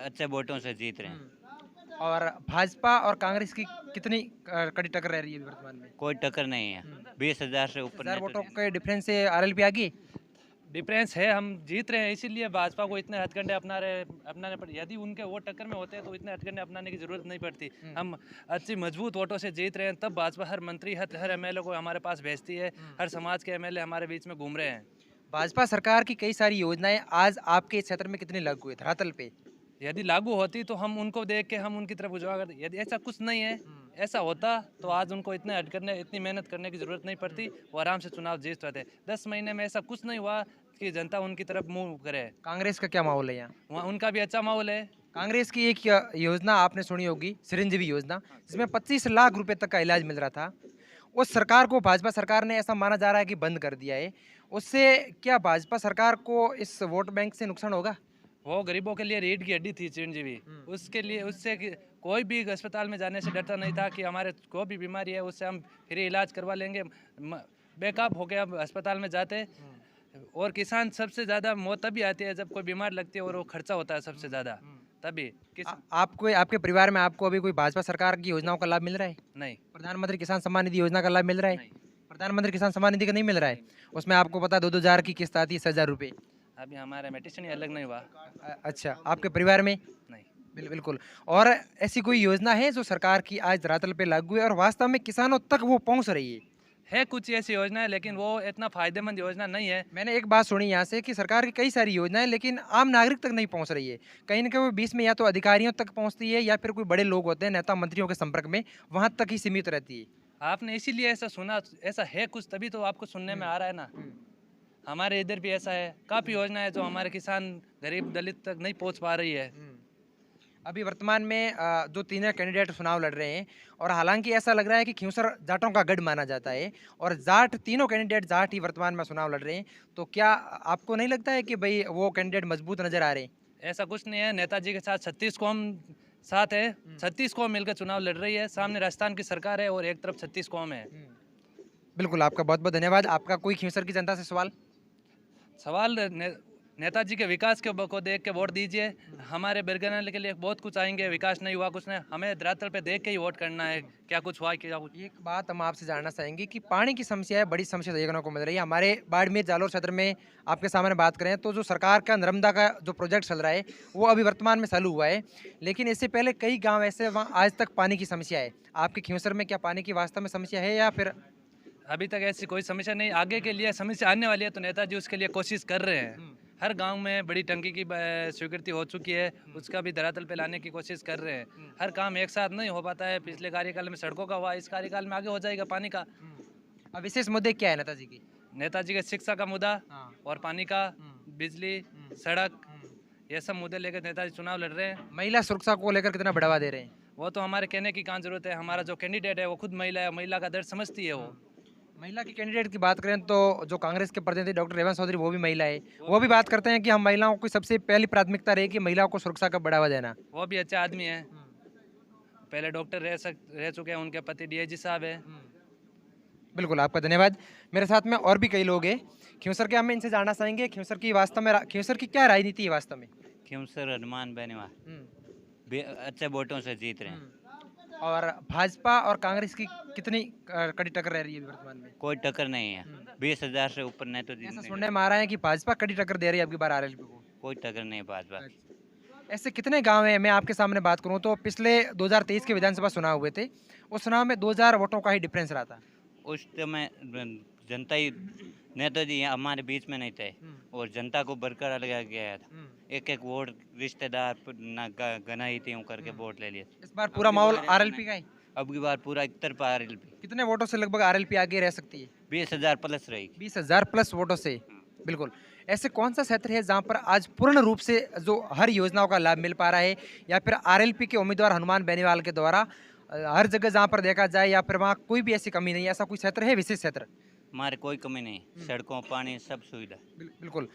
अच्छे वोटों से जीत रहे हैं। और भाजपा और कांग्रेस की कितनी कड़ी टक्कर रह रही है अभी वर्तमान में? कोई टक्कर नहीं है। 20,000 से ऊपर 20,000 नहीं तो वोटों जीत। के डिफरेंस से आरएलपी आ गई? डिफरेंस है, हम जीत रहे हैं इसीलिए भाजपा को इतने हथकंडे अपनाने पड़े। यदि उनके वोट टक्कर में होते हैं तो इतने हथकंडे अपनाने की जरूरत नहीं पड़ती। हम अच्छी मजबूत वोटों से जीत रहे हैं, तब भाजपा हर मंत्री हर एमएलए को हमारे पास भेजती है। हर समाज के एमएलए हमारे बीच में घूम रहे हैं। भाजपा सरकार की कई सारी योजनाएं आज आपके इस क्षेत्र में कितनी लागू है धरातल पे? यदि लागू होती तो हम उनको देख के हम उनकी तरफ उजवा करते। यदि ऐसा कुछ नहीं है, ऐसा होता तो आज उनको इतने हट करने इतनी मेहनत करने की जरूरत नहीं पड़ती। वो आराम से चुनाव जीत पाते। 10 महीने में ऐसा कुछ नहीं हुआ कि जनता उनकी तरफ मुंह करे। कांग्रेस का क्या माहौल है यहाँ? वहाँ उनका भी अच्छा माहौल है। कांग्रेस की एक योजना आपने सुनी होगी, चिरंजीवी योजना, जिसमें 25 लाख रुपए तक का इलाज मिल रहा था। उस सरकार को भाजपा सरकार ने ऐसा माना जा रहा है कि बंद कर दिया है। उससे क्या भाजपा सरकार को इस वोट बैंक से नुकसान होगा? वो गरीबों के लिए रीढ़ की हड्डी थी चिरंजीवी। उसके लिए कोई भी अस्पताल में जाने से डरता नहीं था कि हमारे कोई भी बीमारी है उससे हम फ्री इलाज करवा लेंगे। बेकअप होके अब अस्पताल में जाते। और किसान सबसे ज़्यादा मौत तभी आती है जब कोई बीमार लगती है और वो खर्चा होता है सबसे ज़्यादा तभी। आपको आपके परिवार में आपको अभी कोई भाजपा सरकार की योजनाओं का लाभ मिल रहा है? नहीं। प्रधानमंत्री किसान सम्मान निधि योजना का लाभ मिल रहा है? नहीं। प्रधानमंत्री किसान सम्मान निधि का नहीं मिल रहा है? उसमें आपको पता 2-2 हज़ार की किस्त आती है, 6,000 रुपये। अभी हमारा मेडिसिन ही अलग नहीं हुआ। अच्छा, आपके परिवार में? नहीं। बिल्कुल। और ऐसी कोई योजना है जो सरकार की आज धरातल पे लागू है और वास्तव में किसानों तक वो पहुँच रही है? है कुछ ऐसी योजना है लेकिन वो इतना फायदेमंद योजना नहीं है। मैंने एक बात सुनी यहाँ से कि सरकार की कई सारी योजनाएं लेकिन आम नागरिक तक नहीं पहुँच रही है। कहीं न कहीं वो बीच में या तो अधिकारियों तक पहुँचती है या फिर कोई बड़े लोग होते हैं नेता मंत्रियों के संपर्क में, वहाँ तक ही सीमित रहती है। आपने इसीलिए ऐसा सुना, ऐसा है कुछ तभी तो आपको सुनने में आ रहा है ना। हमारे इधर भी ऐसा है, काफ़ी योजना है जो हमारे किसान गरीब दलित तक नहीं पहुंच पा रही है। अभी वर्तमान में जो तीनों कैंडिडेट चुनाव लड़ रहे हैं और हालांकि ऐसा लग रहा है कि खिंवसर जाटों का गढ़ माना जाता है और जाट तीनों कैंडिडेट जाट ही वर्तमान में चुनाव लड़ रहे हैं, तो क्या आपको नहीं लगता है कि भाई वो कैंडिडेट मजबूत नजर आ रहे हैं? ऐसा कुछ नहीं है, नेताजी के साथ 36 कौम साथ है। 36 कौम मिलकर चुनाव लड़ रही है। सामने राजस्थान की सरकार है और एक तरफ 36 कौम है। बिल्कुल, आपका बहुत बहुत धन्यवाद। आपका कोई खिंवसर की जनता से सवाल? सवाल नेताजी के विकास को देख के वोट दीजिए। हमारे बिरगनाले के लिए बहुत कुछ आएंगे, विकास नहीं हुआ कुछ नहीं, हमें धरातल पे देख के ही वोट करना है। क्या कुछ हुआ क्या कुछ। एक बात हम आपसे जानना चाहेंगे कि पानी की समस्या है, बड़ी समस्या देखने को मिल रही है हमारे बाड़मेर जालोर क्षेत्र में। आपके सामने बात करें तो जो सरकार का नर्मदा का जो प्रोजेक्ट चल रहा है वो अभी वर्तमान में चालू हुआ है, लेकिन इससे पहले कई गांव ऐसे वहाँ आज तक पानी की समस्या है। आपके खिंवसर में क्या पानी की वास्तव में समस्या है या फिर? अभी तक ऐसी कोई समस्या नहीं। आगे के लिए समस्या आने वाली है तो नेताजी उसके लिए कोशिश कर रहे हैं। हर गांव में बड़ी टंकी की स्वीकृति हो चुकी है, उसका भी धरातल पे लाने की कोशिश कर रहे हैं। हर काम एक साथ नहीं हो पाता है। पिछले कार्यकाल में सड़कों का हुआ, इस कार्यकाल में आगे हो जाएगा पानी का। अब विशेष मुद्दे क्या है नेताजी की? नेताजी के शिक्षा का मुद्दा और पानी का, बिजली, सड़क, ये सब मुद्दे लेकर नेताजी चुनाव लड़ रहे हैं। महिला सुरक्षा को लेकर कितना बढ़ावा दे रहे हैं? वो तो हमारे कहने की कहाँ जरूरत है। हमारा जो कैंडिडेट है वो खुद महिला है, महिला का दर्द समझती है वो। महिला के कैंडिडेट की बात करें तो जो कांग्रेस के प्रतिनिधि डॉक्टर रेवंत चौधरी वो भी महिला है, वो भी बात करते हैं कि हम महिलाओं की सबसे पहली प्राथमिकता रहेगी महिलाओं को सुरक्षा का बढ़ावा देना। वो भी अच्छा आदमी है, पहले डॉक्टर रह चुके हैं, उनके पति डीआईजी साहब है। बिल्कुल, आपका धन्यवाद। मेरे साथ में और भी कई लोग हैं खिंवसर के, हम इनसे जानना चाहेंगे खिंवसर की वास्तव में खिंवसर की क्या राजनीति है वास्तव में? खिंवसर हनुमान बेनीवाल अच्छे वोटों से जीत रहे हैं। और भाजपा और कांग्रेस की कितनी कड़ी टक्कर रह रही है अभी वर्तमान में? कोई टक्कर नहीं है। 20,000 से ऊपर नहीं तो जीत ऐसा नहीं। सुनने में आ रहा है कि भाजपा कड़ी टक्कर दे रही है अब की बार आरएलपी को। कोई टक्कर नहीं है भाजपा की। ऐसे कितने गांव हैं? मैं आपके सामने बात करूं तो पिछले 2023 के विधानसभा चुनाव हुए थे, उस चुनाव में 2000 वोटों का ही डिफरेंस रहा था। उस समय जनता ही नेताजी हमारे बीच में नहीं थे और जनता को बरकरार लगा गया था। एक एक वोट रिश्तेदार गनाई थी करके वोट ले लिए। इस बार पूरा माहौल आरएलपी का है। अब की बार पूरा एक तरफा आरएलपी। कितने वोटों से लगभग आरएलपी आगे रह सकती है? 20,000 प्लस रहेगी। 20,000 प्लस वोटों से। बिल्कुल। ऐसे कौन सा क्षेत्र है जहां पर आज पूर्ण रूप से जो हर योजनाओं का लाभ मिल पा रहा है या फिर आरएलपी के उम्मीदवार हनुमान बेनीवाल के द्वारा हर जगह जहां पर देखा जाए या फिर वहां कोई भी ऐसी कमी नहीं है, ऐसा कोई क्षेत्र है विशेष क्षेत्र? हमारे कोई कमी नहीं, सड़कों पानी सब सुविधा। बिल्कुल।